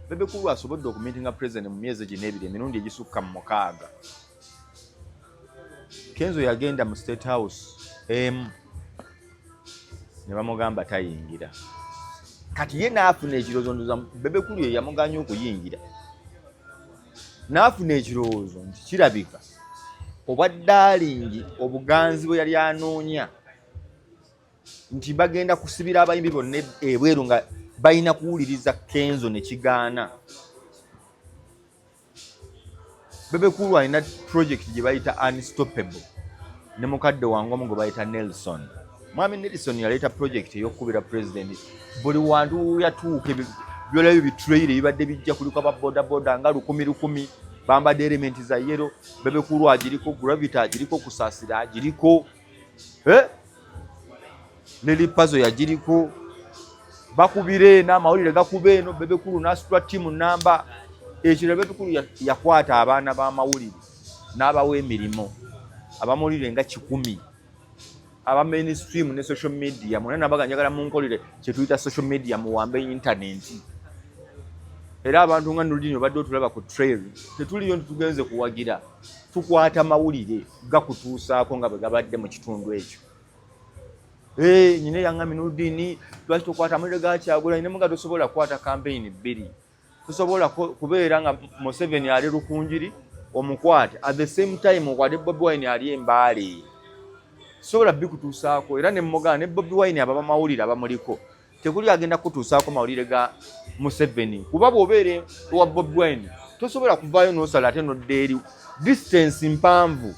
Bebecool asobodde okumitinga president mu myezi gino 2 emirundi egisukka mu 6. Kenzo yagenda mu State House ne bamugamba tayingira kati ye n'afuna ekirowoozo ndoza Bebecool ye yamuganya okuyingira n'afuna ekirowoozo nti kirabika obwa darling obuganzi bwe yali anoonya nti bagenda kusibira abayimbi bonna ebweru nga balina kuwuliriza Kenzo ne kigaana. Bebecool alina project gye bayita Unstoppable ne mukadde wange omu gwe bayita Nelson. Mwami Nelson yaleeta project ey'okukubira president buli wantu yatuuka byolayo bitrayire bibadde bijja kuliko aba boda nga 10,000 bambadde elementi za yero. Bebecool agiriko, Gravity agiriko, kusaasira agiriko nelipazo yagiriko bakubire n'amawulire gakuba eno. Bebecool n'asitula tiimu namba ekiro. Bebecool yakwata abaana b'amawulire n'abawa emirimu abamawulire nga 10 aba mainstream ne social media mwena nabaga njagala munkolire kye tuyita social media muwambe internet era abantu nga nulidini badde otulaba ku trail tetuliyo tugenze kuwagira tukwata mawulire gakutuusaako nga bwe gabadde mu kitundu ekyo. Nyine yangami nulidini lwaki tukwata amawulire gakyagula ne muga tosobola kukwata campaign 2 tusobola kubeera nga Museveni ali Lukunjiri omukwate at the same time okwate Bobi Wine ali Embaale sobola bikutuusaako era ne mmugana ne Bobi Wine ababa mawulire abamuliko tekuli agenda kutuusaako mawulire ga Museveni kuba bw'obeera wa Bobi Wine tosobola kuvaayo n'osala ate nodda eri distance mpanvu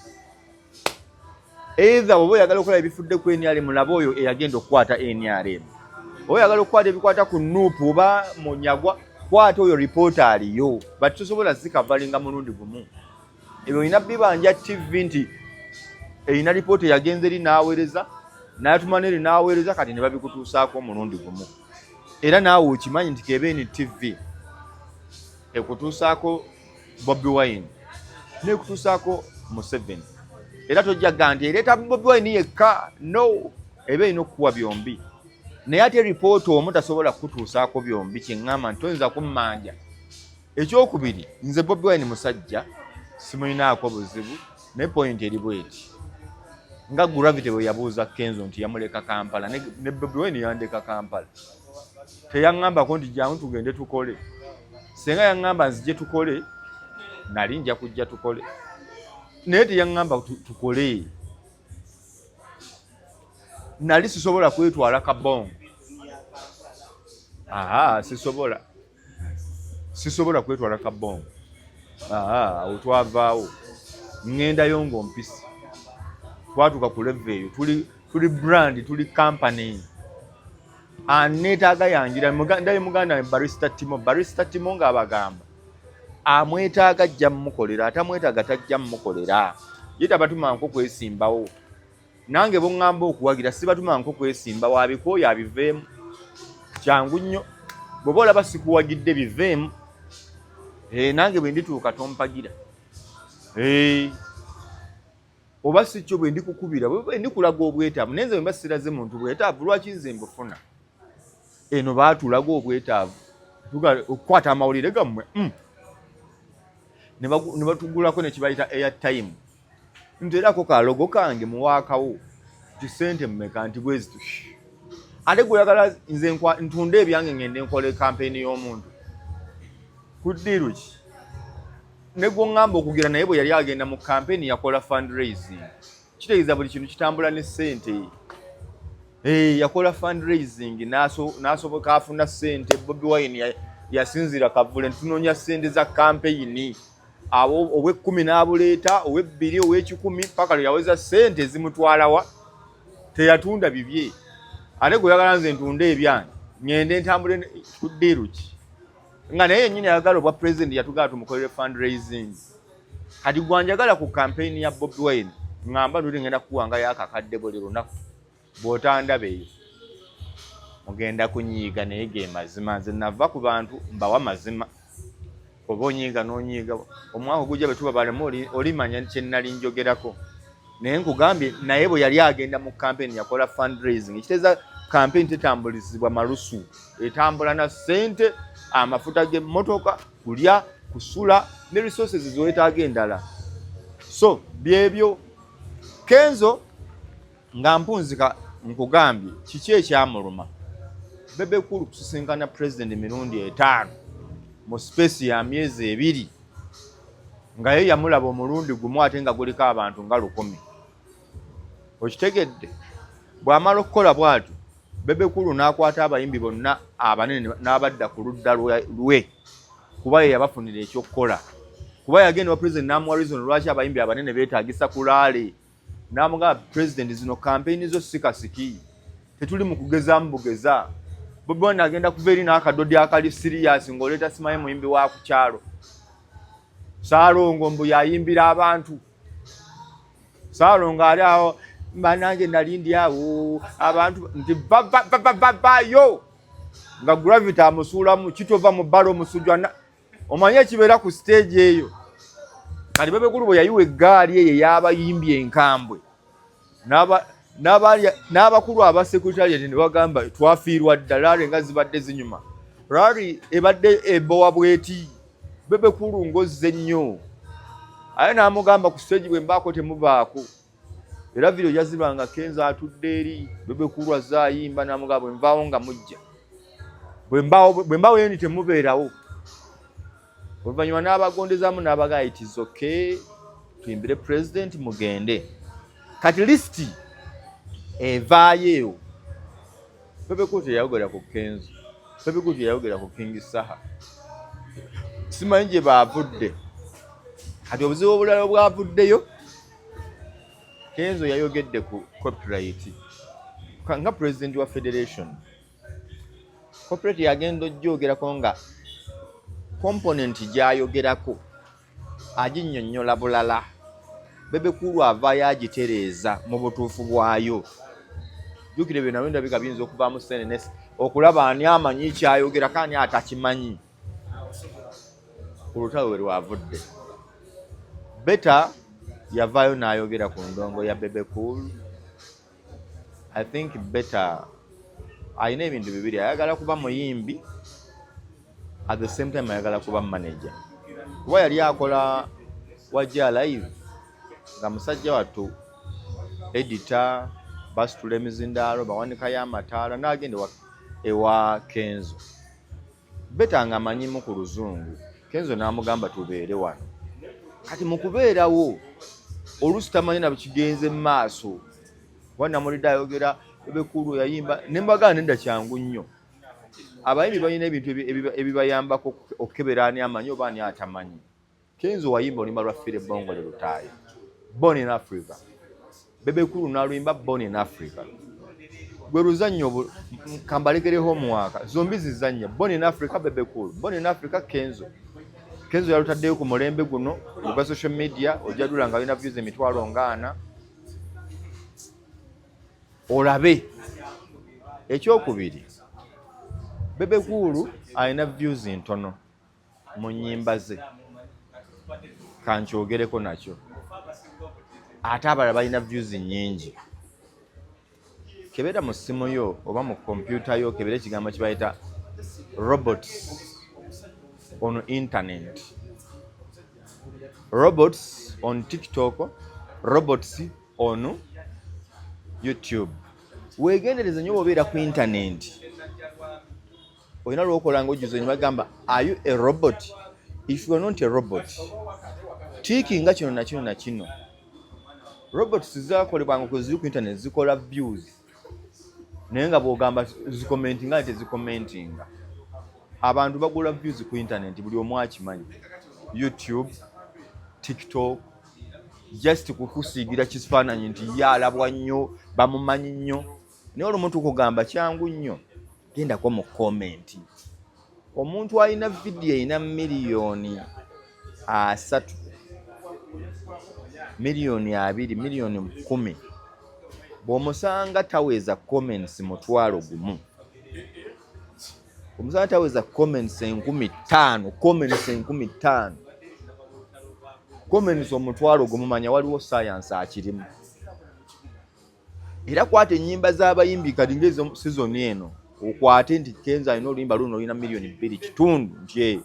either oba oyagala okukola ebifudde ku NRM laba oyo eyagenda okukwata NRM oba oyagala okukwata ebikwata ku Nuupu oba Munyagwa kwata oyo reporter aliyo but tosobola zikavalinga mulundi gumu ebyo olina bibanja TV nti eyina lipoota yagenze eri n'aweereza n'atuma n'eri n'aweereza kati ne babikutuusaako omulundi gumu era naawe okimanyi nti Kebeni TV ekutuusaako Bobi Wine n'ekutuusaako Museveni era tojjaga nti ereeta Bobi Wine yekka no eba erina okukuwa byombi naye ate ripoota omu tasobola kukutuusaako byombi kyeŋŋamba nti toyinza kummanja ekyokubiri nze Bobi Wine musajja simulinaako buzibu ne point eri bweti nga Gravity bwe yabuuza Kenzo nti yamuleka Kampala ne Bobi Wine yandeka Kampala teyaŋŋambako nti jangu tugende tukole senga yaŋŋamba nzije tukole nali nja kujja tukole naye teyaŋŋamba tukole nali sisobola kwetwala kabongo sisobola kwetwala kabongo awo twavaawo ŋŋendayo ng'ompisi twatuka ku level eyo tuli brand tuli company aneetaaga yanjira ndaye muganda barista Timo ng'abagamba amwetaaga ajja mmukolera atamwetaaga tajja mmukolera ye tabatuma nko kwesimbawo nange boŋŋamba okuwagira sibatuma nko kwesimbawo abikooyo abiveemu kyangu nnyo bw'oba olaba sikuwagidde biveemu nange bwe ndituuka tompagira oba si kyo bwe ndikukubira bwe ndikulaga obwetaavu naye nze bwe mba siraze muntu bwetaavu lwaki nze mbufuna eno baatulaga obwetaavu okukwata amawulire gammwe ne batugulako ne kibayita airtime nterako kalogo kange muwaakawo ti sente mmeka nti bwezitu ate gweyagala nze ntunda ebyange ngende nkole kampeyini y'omuntu kuddiru ki ne gwoŋŋamba okugira naye bwe yali agenda mu kampeyini yakola fundraising kitegeeza buli kintu kitambula ne ssente yakola fundraising n'asoboka afuna ssente Bobi Wine yasinzira kavule ntunoonya ssente za kampeyini abo ow'ekkumi n'abuleeta ow'ebbiri ow'ekikumi paka lwe yaweza ssente zimutwalawa teyatunda bibye ate gweyagala nze ntunda ebyange ŋŋende ntambule kuddiru ki nga naye yennyini ayagala obwa president yatugala tumukolere fundraising kati gwanjagala ku kampeyini ya Bobi Wine ŋŋamba nuli ngenda kuwangayo akakadde buli lunaku bw'otandaba eyo mugenda kunyiiga naye ge mazima nze nava ku bantu mbawa mazima oba onyiiga n'onyiiga omwaka ogujja bwe tuba balemu olimanya kye nnali njogerako naye nkugambye naye bwe yali agenda mu kampeyini yakola fundraising ekiteeza kampeyini tetambulizibwa malusu etambula na ssente amafuta g'emmotoka kulya kusula ne resources zowetaaga endala so byebyo Kenzo nga mpunzika nkugambye kiki ekyamuluma Bebecool kusisinkana president emirundi 5 mu space ya myezi 2 nga ye yamulaba omulundi gumu ate nga guliko abantu nga 100 okitegedde bw'amala okukola bw'atyo Bebecool n'akwata abayimbi bonna abanene n'abadda ku ludda lwe kuba ye yabafunira ekyokukola kuba yagenda wa president n'amuwa reason lwaki abayimbi abanene beetaagisa ku rally n'amugamba president zino kampeyini zo sikasiki tetuli mu kugezaamu bugeza Bobi Wine agenda kuva eri n'akadodi akali serious ng'oleeta simaye muyimbi wa ku kyalo Saalongo mbu yayimbira abantu Saalongo ali awo banange nalindi awo abantu nti yo nga Gravity amusuulamu kitova mu balo musujwa omanye kibeera ku stage eyo kati Bebecool bwe yayiwa eggaali eyo y'abayimbi enkambwe n'abakulu aba secretariat ne bagamba twafiirwa ddala nga zibadde zinyuma rali ebadde ebowa bweti Bebecool ngozze nnyo aye n'amugamba ku stage bwe mbaako temubaako era video yazibanga Kenzo atudde eri Bebecool azayimba n'amugamba bwe nvaawo nga mujja bwe mbaawo yeni temubeerawo oluvannyuma n'abagondezaamu n'abagaya it is okay tuyimbire president mugende kati listi evaayo Bebecool teyayogera ku Kenzo, Bebecool teyayogera ku King Saha. Simanyi gye baavudde. Kati obuzibu obulala obwavuddeyo, Kenzo yayogedde ku copyright nga president wa federation. Copyright yagenda ojjogerako nga component gy'ayogerako aginnyonnyola bulala. Bebecool avaayo agitereeza mu butuufu bwayo. Jjukira bino ndabika biyinza okuvaamu senenesi okulaba ani amanyi kyayogera kandi atakimanyi. Olutalo bwe lwavudde. Beta yavaayo n'ayogera ku ndongo ya Bebecool. I think Beta ayina ebintu bibiri, ayagala kuba muyimbi at the same time ayagala kuba manager. Kuba yali akola wajja live nga musajja wattu editor basitula emizindaalo bawanikayo amataala n'agenda ewa Kenzo. Beta nga amanyimu ku luzungu. Kenzo n'amugamba tubeere wano. Kati mu kubeerawo oluusi tamanyi na kigenze mu maaso. Wannamulidde ayogera Bebecool yayimba ne mbagala nedda kyangu nnyo. Abayimbi balina ebintu ebibayambako okukebera ani amanyi oba ani atamanyi. Kenzo wayimba oluyimba lwa Fire Bongo le Lutaayo, Born in Africa. Bebecool n'aluyimba Born in Africa. Gwe luzannyo kambalekereho omwaka zombi zizannya Born in Africa Bebecool, Born in Africa Kenzo. Kenzo yalutaddeyo ku mulembe guno ku social media ojjadula nga alina views emitwalo ng'ana. Olabe ekyokubiri Bebecool alina views ntono mu nnyimba ze kankyogereko nakyo ate abalala balina views nnyingi. Kebera mu ssimu yo oba mu kompyuta yo kebera ekigambo kibayita robots on internet, robots on TikTok, robots on YouTube. Weegendereze nnyo obeera ku internet. Olina lw'okola ng'ojjuza ne bagamba are you a robot? If you are not a robot, tiikinga kino na kino na kino. Robots zaakolebwanga ku ziri ku internet zikola views. Naye nga bw'ogamba zikomentinga ate zikomentinga. Abantu bagula views ku internet buli omu akimanyi. YouTube, TikTok, just kukusiigira kifaananyi nti yaalabwa nnyo, bamumanyi nnyo. Naye olumuntu kugamba kyangu nnyo. Gendako mu comment. Omuntu alina vidiyo erina miliyoni 3, miliyoni 2, miliyoni 10. Bw'omusanga taweza comments 1,000. Omusanga taweza comments 5,000, comments 5,000. Comments 1,000 mumanya waliwo science akirimu. Era kwate ennyimba z'abayimbi kati ng'ezo season eno okwate nti Kenzo alina oluyimba luno olina miliyoni 2.5 nti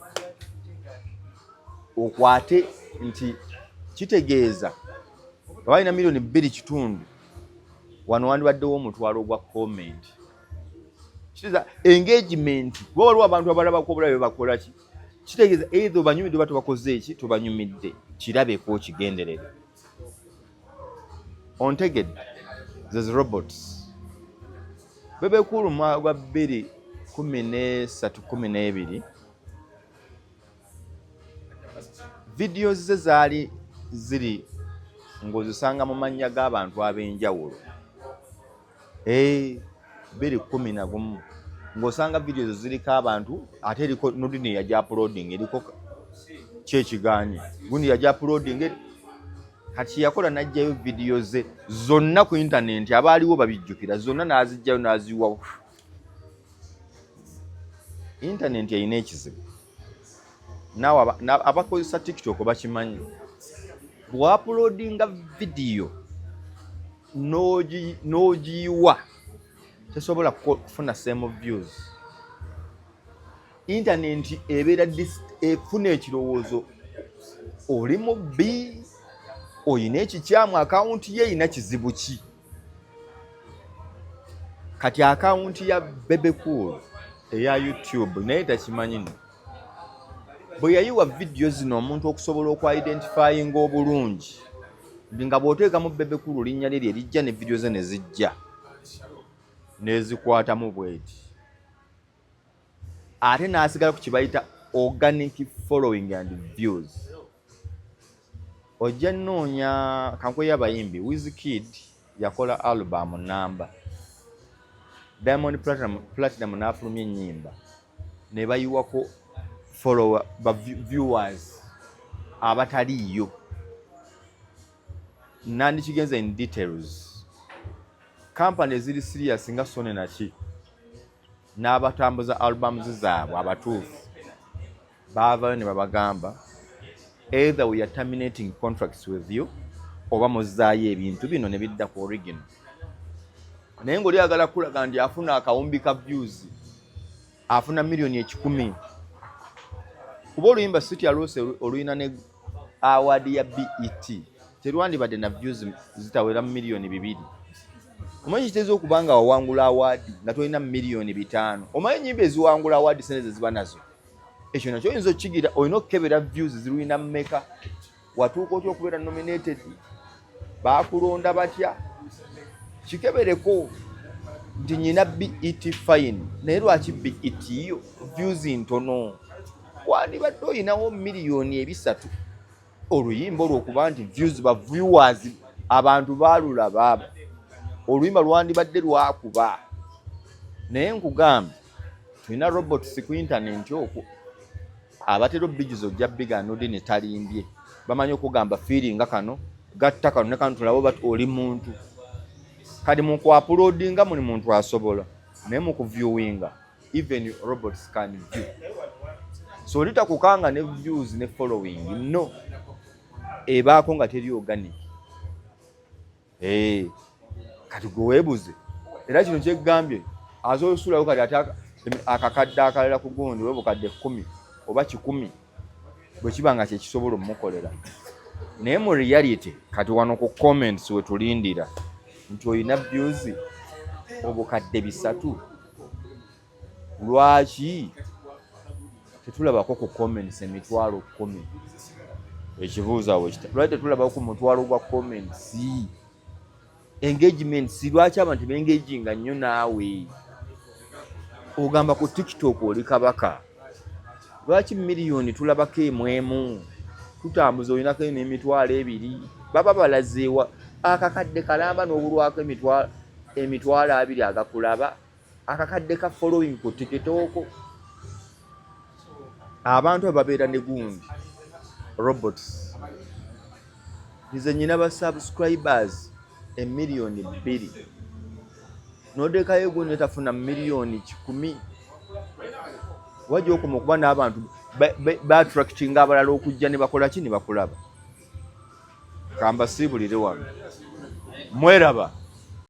okwate nti kitegeeza balina miliyoni 2.5 wano wandibaddewo omutwalo gwa comment. Kitegeeza engagement kuba waliwo abantu abalabako obulabe bakola ki. Kitegeeza either banyumidde oba tubakoze eki tubanyumidde kirabeko kigenderere. Ontegedde there's robots. Bebecool mwaka gwa 2013-12 videos ze zaali ziri ng'ozisanga mu mannya g'abantu ab'enjawulo. 2011 ng'osanga videos ziriko abantu ate eriko nodini yajja uploading eriko kyekiganye gundi yajja uploading kati yakola n'ajjayo video ze zonna ku internet abaaliwo babijjukira zonna n'azijjayo n'aziwa. Internet yayina ekizibu. Naawe abakozesa TikTok bakimanyi. Bw'uploadinga video n'ogiyiwa tesobola kufuna same views. Internet ebeera efuna ekirowoozo oli mubbi oyina ekikyamu akawunti ye erina kizibu ki. Kati akawunti ya Bebecool eya YouTube naye takimanyi no. Bwe yayiwa video zino omuntu okusobola okwa-identifyinga obulungi nga bw'oteeka mu Bebecool linnya lye erijja ne video ze ne zijja nezikwatamu bweti ate n'asigala ku kibayita organic following and views. Ojja nnoonya kankwe y'abayimbi Wizkid yakola album namba Diamond Platinum n'afulumya ennyimba ne bayiwako follower viewers abataliyo. Nandikigenza in details. Company eziri serious nga Sony naki n'abatambuza albums zaabwe abatuufu baavayo ne babagamba either we are terminating contracts with you oba muzzaayo ebintu bino ne bidda ku original. Naye ng'oli agala kulaga nti afuna akawumbi ka views afuna million 10,000 kuba oluyimba City Alose oluyina ne award ya BET terwandibadde na views zitawera million 2. Omanyi kitezo okubanga wawangula award nga tolina million 5. Omanyi nyimba eziwangula award sente ziba nazo ekyo nakyo oyinza okigira olina okukebera views zirwina mmeka watuuka otya okubeera nominated baakulonda batya kikebereko nti nyina BET fine naye lwaki BET yo views ntono wandibadde oyinawo million 3 oluyimba olwokuba nti views ba viewers abantu baalulaba oluyimba lwandibadde lwakuba. Naye nkugambye tulina robots ku internet okwo abatero bigizo ojja biga nodi ne talimbye bamanyi okugamba feeling kano gatta kano ne kano tulabo bat oli muntu kadi mu ku uploadinga muli muntu asobola naye mu kuviewinga even robots can view. So litakukanga ne views ne following no ebaako nga teri organic. Kati gwebuze era kino kyegambye azosulawo kati ataka akakadde akalala ku gundi webukadde 10 oba 10 bwe kibanga kye kisobola omukolera. Naye mu reality kati wano ku comments we tulindira nti oyina views obukadde 3 lwaki tetulabako ku comments emitwalo 10 ekibuuza we lwaki tetulabako ku mutwalo gwa comments engagement si lwaki abantu bengaginga nnyo naawe ogamba ku TikTok oli kabaka lwaki million tulabako emwemu tutambuza olinako n'emitwalo 2 baba balazeewa akakadde kalamba n'obulwako emitwalo 2 agakulaba akakadde ka following ku TikTok. Abantu ababeera ne gundi robots nize nyina ba subscribers 1,2,000,000 nodekayo gundi netafuna million 10. Wajja okuma okuba n'abantu ba-attractinga abalala okujja ne bakola ki ne bakulaba. Kamba siibulire wano mweraba.